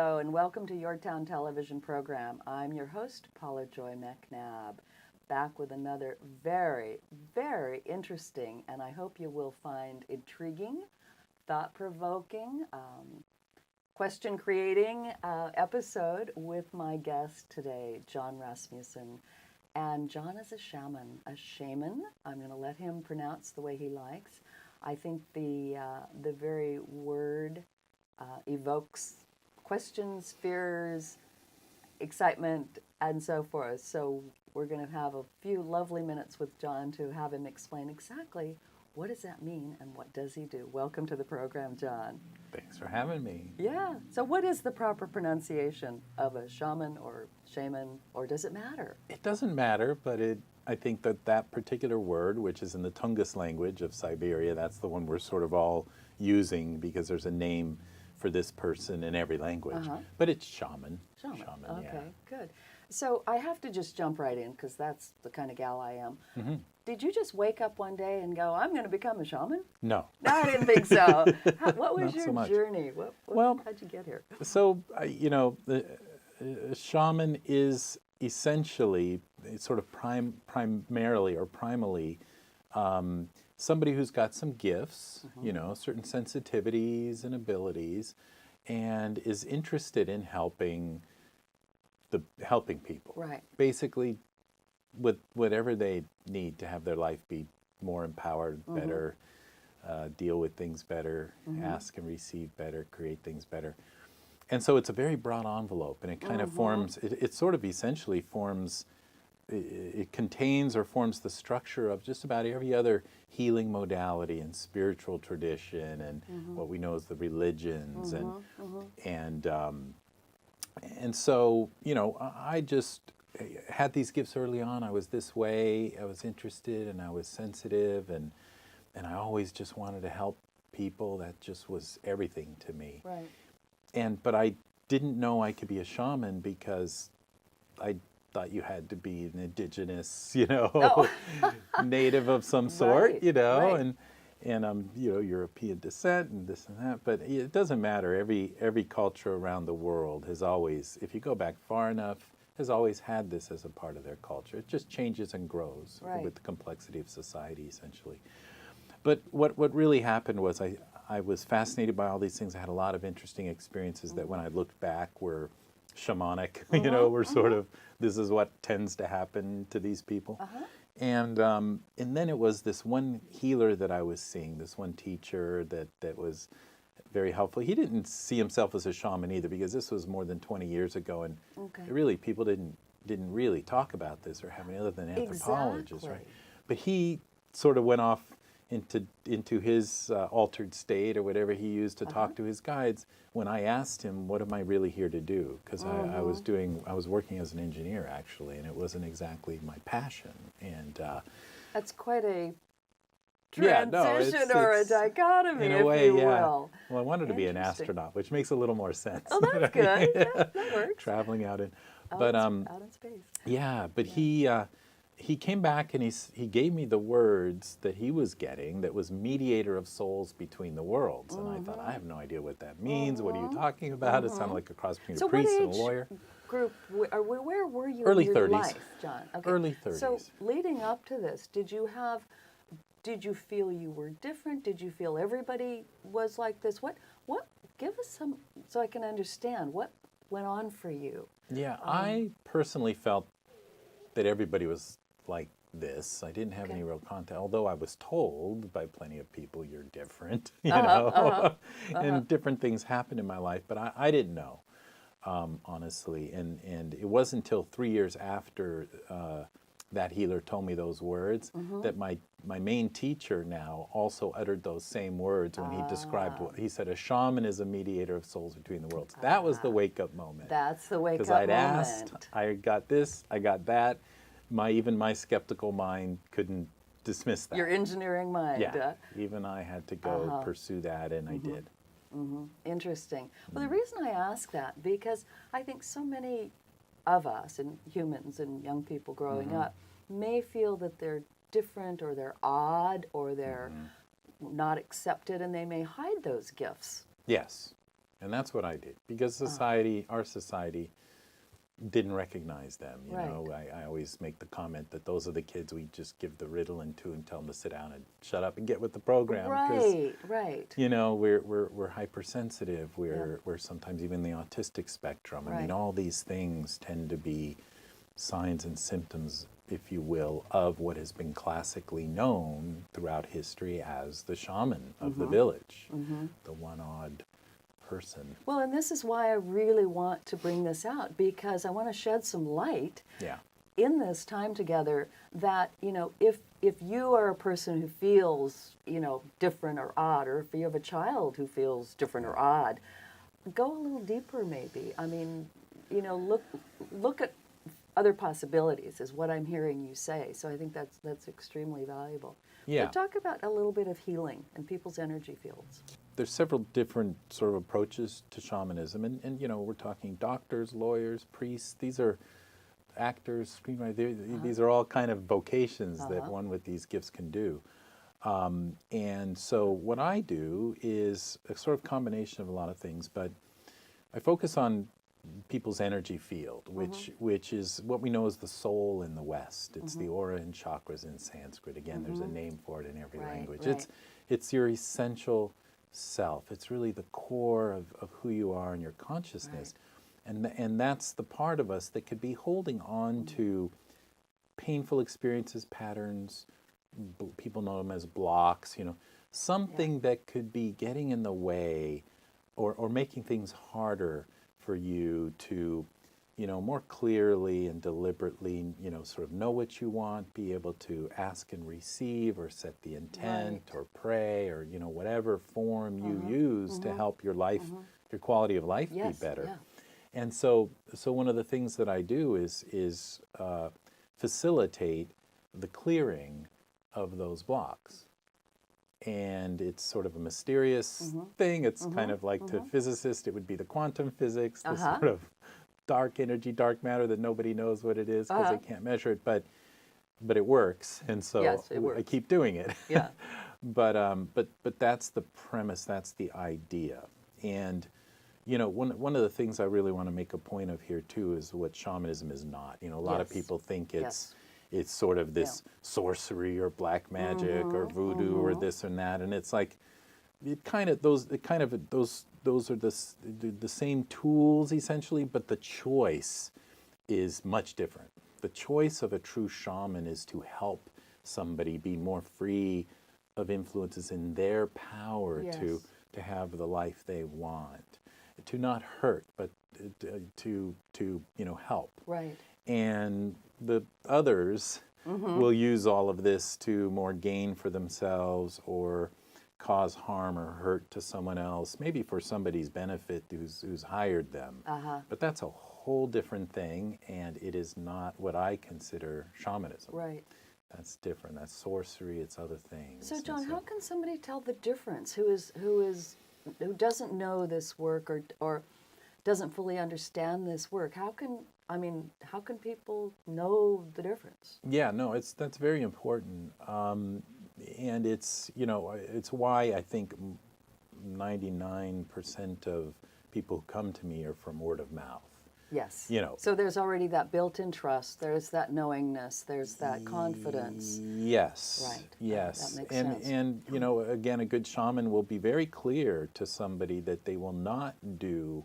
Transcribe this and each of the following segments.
Hello, and welcome to YourTown television program. I'm your host, Paula Joy MacNab, back with another very, very interesting, and I hope you will find intriguing, thought-provoking, question-creating episode with my guest today, Jon Rasmussen. And Jon is a shaman. I'm going to let him pronounce the way he likes. I think the very word evokes questions, fears, excitement, and so forth. So we're going to have a few lovely minutes with Jon to have him explain exactly what does that mean and what does he do. Welcome to the program, Jon. Thanks for having me. Yeah. So what is the proper pronunciation of a shaman or shaman, or does it matter? It doesn't matter, but I think that particular word, which is in the Tungus language of Siberia, that's the one we're sort of all using because there's a name for this person in every language. But it's shaman. Shaman. Okay, yeah. good. So I have to just jump right in because that's the kind of gal I am. Did you just wake up one day and go, I'm going to become a shaman? No. I didn't think so. What was Not your so much. journey? How'd you get here? So, the shaman is essentially sort of primarily or primally somebody who's got some gifts, certain sensitivities and abilities, and is interested in helping people. Right. Basically, with whatever they need to have their life be more empowered, better, deal with things better, ask and receive better, create things better. And so it's a very broad envelope, and it kind of forms, it sort of essentially forms, it contains or forms the structure of just about every other healing modality and spiritual tradition and what we know as the religions. And so, I just had these gifts early on. I was this way, I was interested, and I was sensitive, and I always just wanted to help people. That just was everything to me. Right. But I didn't know I could be a shaman because I thought you had to be an indigenous, native of some sort, right. and I'm, European descent and this and that. But it doesn't matter. Every culture around the world has always, if you go back far enough, has always had this as a part of their culture. It just changes and grows with the complexity of society, essentially. But what really happened was I was fascinated by all these things. I had a lot of interesting experiences that when I looked back were shamanic, were sort of, this is what tends to happen to these people. And then it was this one healer that I was seeing, this one teacher that was very helpful. He didn't see himself as a shaman either because this was more than 20 years ago, and really people didn't really talk about this or have any other than anthropologists, right? But he sort of went off into his altered state or whatever he used to talk to his guides when I asked him, what am I really here to do? Because I was working as an engineer actually, and it wasn't exactly my passion. And that's quite a transition or a dichotomy, in a way, if you will. Well, I wanted to be an astronaut, which makes a little more sense. Oh, that's good. That works. Traveling out in, out in space. Yeah, but he came back and he gave me the words that he was getting that was mediator of souls between the worlds. And I thought, I have no idea what that means. What are you talking about? It sounded like a cross between a priest and a lawyer. Group, where were you Early in your 30s. life, Jon? Okay. Early 30s. So leading up to this, did you feel you were different? Did you feel everybody was like this? What give us some, so I can understand, what went on for you? Yeah, I personally felt that everybody was like this. I didn't have any real contact, although I was told by plenty of people, you're different, and different things happened in my life, but I didn't know, honestly. And it wasn't until 3 years after that healer told me those words that my main teacher now also uttered those same words when he described what he said. A shaman is a mediator of souls between the worlds. That was the wake-up moment. That's the wake-up moment. Because I'd asked, I got this, I got that. Even my skeptical mind couldn't dismiss that. Your engineering mind. Yeah, even I had to go pursue that, and I did. Interesting. Well, the reason I ask that, because I think so many of us, and humans and young people growing up, may feel that they're different or they're odd or they're not accepted, and they may hide those gifts. Yes. And that's what I did, because society, our society, didn't recognize them. You know, I always make the comment that those are the kids we just give the Ritalin to and tell them to sit down and shut up and get with the program. Right. You know, we're hypersensitive. We're sometimes even the autistic spectrum. I mean, all these things tend to be signs and symptoms, if you will, of what has been classically known throughout history as the shaman of the village, the one odd person. Well, and this is why I really want to bring this out, because I want to shed some light in this time together that, you know, if you are a person who feels, you know, different or odd, or if you have a child who feels different or odd, go a little deeper maybe. I mean, you know, look at other possibilities is what I'm hearing you say. So I think that's extremely valuable. Yeah. But talk about a little bit of healing in people's energy fields. There's several different sort of approaches to shamanism, and you know, we're talking doctors, lawyers, priests. These are actors, screenwriters. These are all kind of vocations that one with these gifts can do. And so what I do is a sort of combination of a lot of things, but I focus on people's energy field, which is what we know as the soul in the West. It's the aura and chakras in Sanskrit. Again, there's a name for it in every language. It's your essential self. It's really the core of who you are and your consciousness. And that's the part of us that could be holding on to painful experiences, patterns, people know them as blocks, you know, something that could be getting in the way or making things harder for you to, you know, more clearly and deliberately, you know, sort of know what you want, be able to ask and receive, or set the intent, or pray, or, you know, whatever form you use to help your life, your quality of life be better. And so one of the things that I do is facilitate the clearing of those blocks. And it's sort of a mysterious thing. It's kind of like to physicists, it would be the quantum physics, the sort of dark energy, dark matter that nobody knows what it is because they can't measure it, but it works, and so I keep doing it. But that's the premise, that's the idea. And you know, one of the things I really want to make a point of here too is what shamanism is not. You know, a lot of people think it's sort of this sorcery or black magic or voodoo or this and that, and it's like those are the same tools essentially, but the choice is much different. The choice of a true shaman is to help somebody be more free of influences in their power to have the life they want, to not hurt, but to you know, help. Right. And the others will use all of this to more gain for themselves or cause harm or hurt to someone else, maybe for somebody's benefit who's hired them. But that's a whole different thing, and it is not what I consider shamanism. Right. That's different. That's sorcery. It's other things. So, John, how can somebody tell the difference? Who doesn't know this work or doesn't fully understand this work? How can people know the difference? Yeah, no, that's very important. And it's, you know, it's why I think 99% of people who come to me are from word of mouth. Yes. You know. So there's already that built-in trust. There's that knowingness. There's that confidence. Yes. Right. Yes. That makes sense. And you know, again, a good shaman will be very clear to somebody that they will not do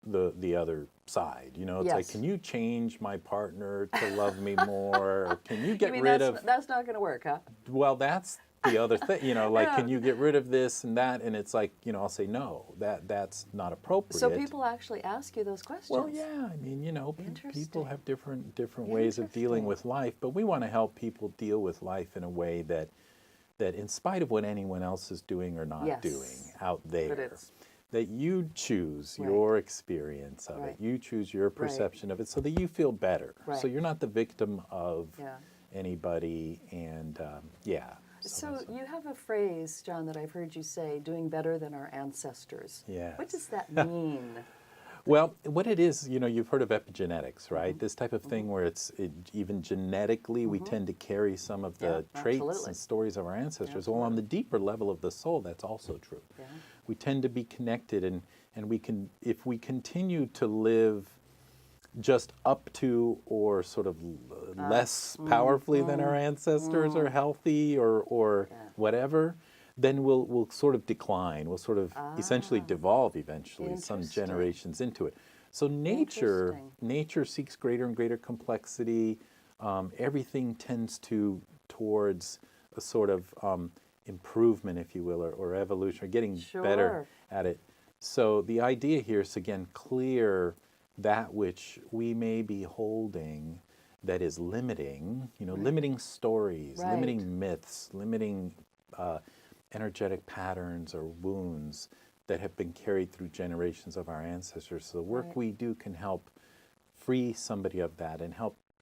the other side. You know, it's like, can you change my partner to love me more? Or can you get rid of... That's not going to work, huh? Well, that's the other thing. You know, like, can you get rid of this and that? And it's like, you know, I'll say, no, that's not appropriate. So people actually ask you those questions? Well, yeah. I mean, you know, people have different ways of dealing with life. But we want to help people deal with life in a way that in spite of what anyone else is doing or not doing out there, that you choose your experience of it. You choose your perception of it so that you feel better. So you're not the victim of anybody. And So you have a phrase, John, that I've heard you say, doing better than our ancestors. Yes. What does that mean? Well, what it is, you know, you've heard of epigenetics, right? This type of thing where even genetically we tend to carry some of the traits and stories of our ancestors. Well, on the deeper level of the soul, that's also true. we tend to be connected, and we can, if we continue to live just up to or sort of less powerfully than our ancestors, or healthy, or whatever, then we'll sort of decline. We'll sort of essentially devolve eventually, some generations into it. So nature seeks greater and greater complexity. Everything tends towards a sort of improvement, if you will, or evolution, or getting better at it. So the idea here is, again, clear that which we may be holding that is limiting, limiting stories, limiting myths, limiting energetic patterns or wounds that have been carried through generations of our ancestors. So the work we do can help free somebody of that, and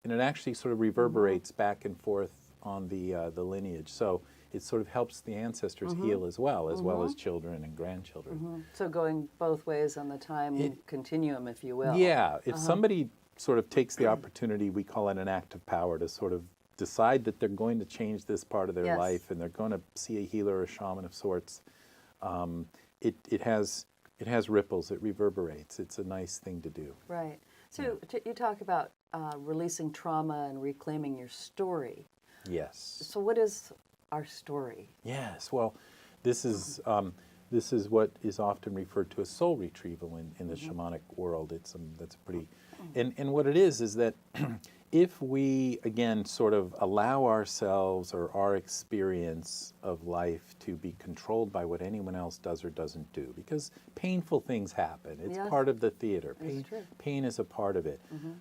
it actually sort of reverberates back and forth on the lineage. So it sort of helps the ancestors heal as well as children and grandchildren. So going both ways on the time continuum, if you will. Yeah, if somebody sort of takes the opportunity, we call it an act of power, to sort of decide that they're going to change this part of their life, and they're going to see a healer or a shaman of sorts, it has ripples, it reverberates. It's a nice thing to do. Right. So you talk about releasing trauma and reclaiming your story. Yes. So what is our story? Yes. Well, this is what is often referred to as soul retrieval in the shamanic world. That's pretty, and what it is that if we, again, sort of allow ourselves or our experience of life to be controlled by what anyone else does or doesn't do, because painful things happen. It's part of the theater. Pain is a part of it.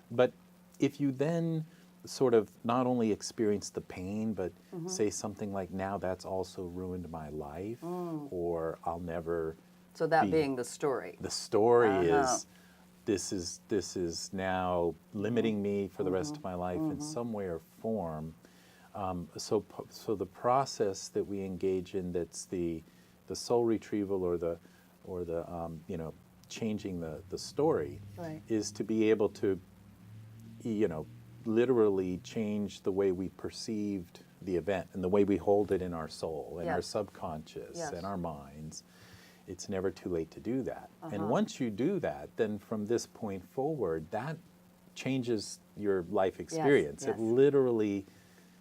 But if you then sort of not only experience the pain, but say something like, now that's also ruined my life, or I'll never. So that being the story. The story is, this is now limiting me for the rest of my life in some way or form. So the process that we engage in, that's the soul retrieval, or the changing the story, is to be able to literally change the way we perceived the event and the way we hold it in our soul and our subconscious and our minds. It's never too late to do that. And once you do that, then from this point forward, that changes your life experience. It literally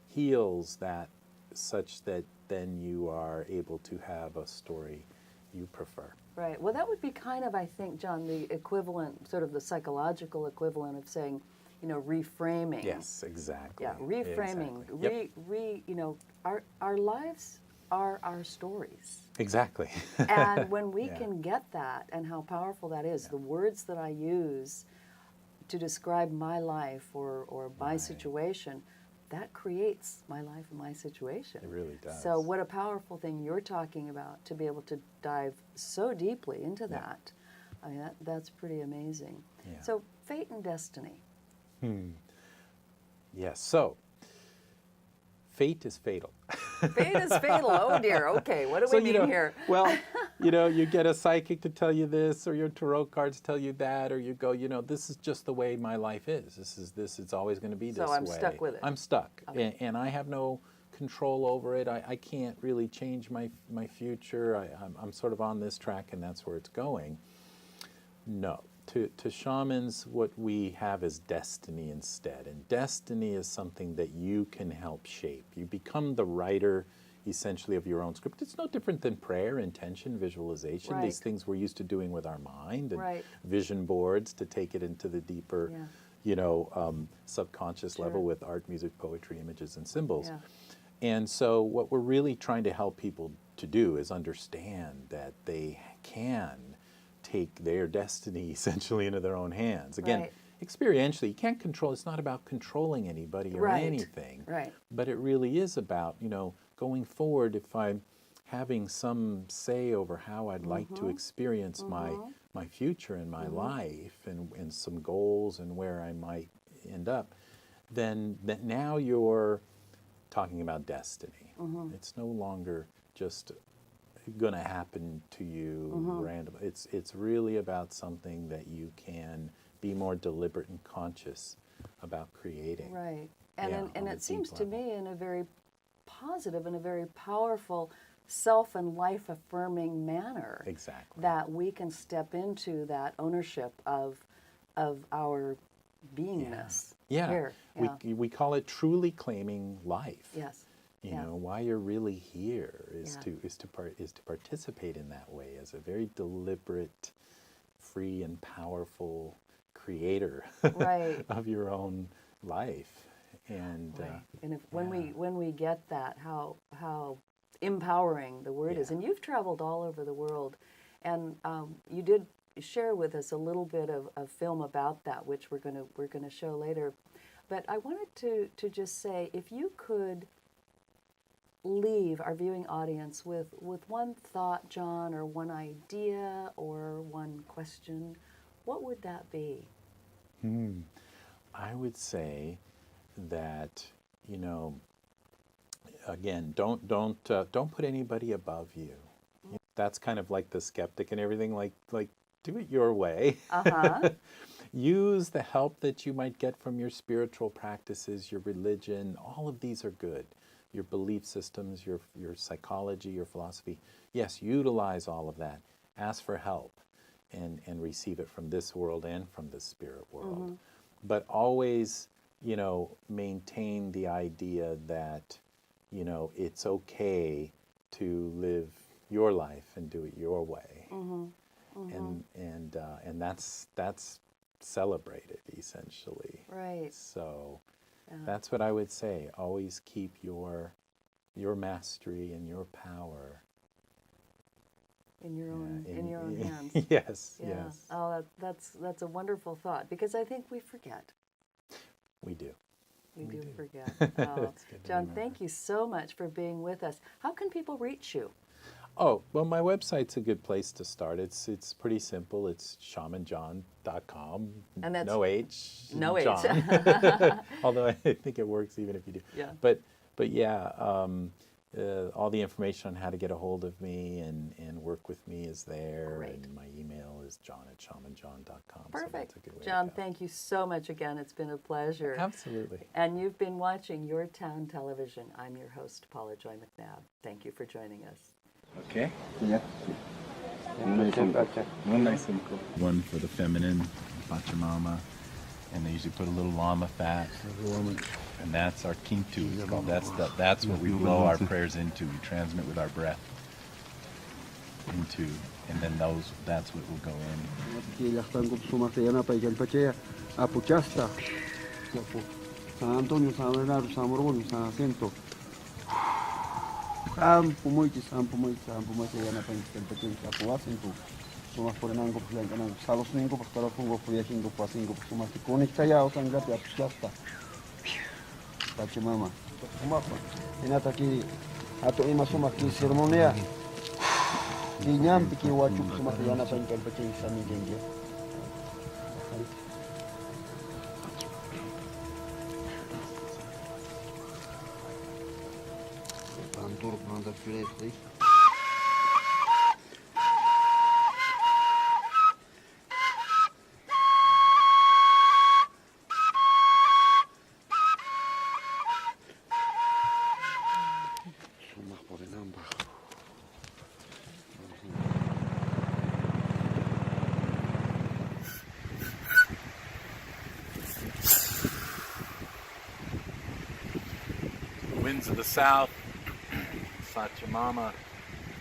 heals that, such that then you are able to have a story you prefer. Right. Well, that would be kind of, I think, John, the equivalent, sort of the psychological equivalent of saying, reframing. Yes, exactly. Yeah, reframing. Exactly. Yep. Our lives are our stories. Exactly. And when we can get that, and how powerful that is, the words that I use to describe my life or my situation, that creates my life and my situation. It really does. So what a powerful thing you're talking about, to be able to dive so deeply into that. I mean, that's pretty amazing. Yeah. So fate and destiny. Yes, so fate is fatal. Fate is fatal. Oh dear. Okay, what do we mean here? Well, you get a psychic to tell you this, or your tarot cards tell you that, or you go, this is just the way my life is. This it's always going to be this way. So I'm stuck with it. I'm stuck, and I have no control over it. I can't really change my future. I'm sort of on this track, and that's where it's going. No. To shamans, what we have is destiny instead. And destiny is something that you can help shape. You become the writer, essentially, of your own script. It's no different than prayer, intention, visualization, these things we're used to doing with our mind, and vision boards to take it into the deeper, subconscious level with art, music, poetry, images, and symbols. And so what we're really trying to help people to do is understand that they can take their destiny essentially into their own hands. Again, experientially, you can't control. It's not about controlling anybody or anything. But it really is about, going forward, if I'm having some say over how I'd like to experience my future and my life, and some goals and where I might end up, then now you're talking about destiny. It's no longer just going to happen to you randomly. It's really about something that you can be more deliberate and conscious about creating. Right. And it seems to me in a very positive and a very powerful self and life affirming manner. Exactly. That we can step into that ownership of our beingness. Yeah. Here. Yeah. We call it truly claiming life. Yes. You Yeah. know, why you're really here is Yeah. to participate in that way as a very deliberate, free and powerful creator Right. of your own life. And Right. And if, when we get that, how empowering the word is. Yeah. And you've traveled all over the world, and you did share with us a little bit of film about that, which we're gonna show later. But I wanted to just say, if you could leave our viewing audience with one thought, Jon, or one idea, or one question, what would that be? I would say that, you know, again, don't put anybody above you. That's kind of like the skeptic and everything. Like do it your way. Uh-huh. Use the help that you might get from your spiritual practices, your religion. All of these are good. Your belief systems, your psychology, your philosophy. Yes, utilize all of that. Ask for help and receive it from this world and from the spirit world. Mm-hmm. But always, you know, maintain the idea that, you know, it's okay to live your life and do it your way. Mm-hmm. Mm-hmm. And that's celebrated essentially. Right. So Yeah. that's what I would say. Always keep your mastery and your power In your own hands. Yes, Yeah. yes. Oh, that's a wonderful thought, because I think we forget. We do. We We do do. forget. It's good to Jon, remember. thank you so much for being with us. How can people reach you? Oh, well, my website's a good place to start. It's pretty simple. It's shamanjon.com. And that's no H. no H. John. Although I think it works even if you do. Yeah. But yeah, all the information on how to get a hold of me and work with me is there. Great. And my email is john@shamanjon.com. So Perfect. that's a good way Jon, to go. thank you so much again. It's been a pleasure. Absolutely. And you've been watching YourTown Television. I'm your host, Paula Joy MacNab. Thank you for joining us. Okay. Yeah. One for the feminine, Pachamama, and they usually put a little llama fat, and that's our kintu. It's called. That's what we blow our prayers into. We transmit with our breath into, and then that's what will go in. San Antonio, San Bernardo, San Borgoño, San Jacinto. Sampu moiti, yana pa intel pequeño, apuasinto. Sumas por enango, pues la enango. Salos ningo, pues para fungo, pues cinco, pues cinco, pues sumas. Y con esta ya, o sea, engate, apuchasta. Pachamama. Sumapa. Enata aquí, ato ima sumas que ceremonia. Dinyam, piki wachu, sumas yana pa intel pequeño, sami gengia. Turk on the filet. Summa por enamba. Winds of the south, Pachamama,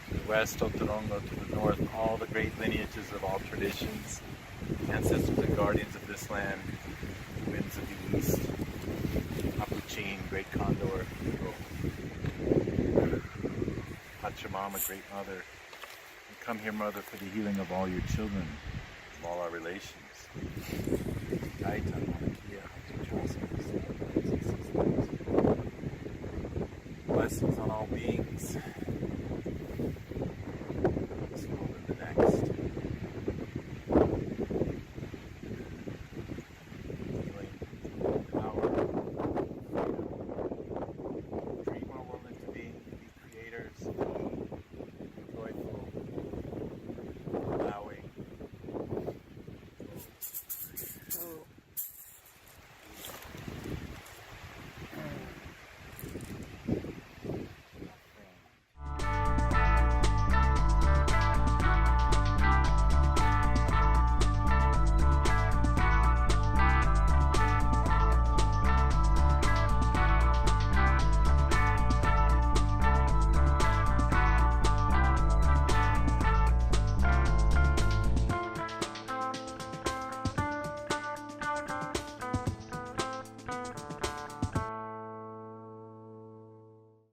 to the west, Otorongo to the north, all the great lineages of all traditions, ancestors and guardians of this land, winds of the east, Apuchin, great condor, Pachamama, great mother. We come here, mother, for the healing of all your children, of all our relations. Blessings on all beings.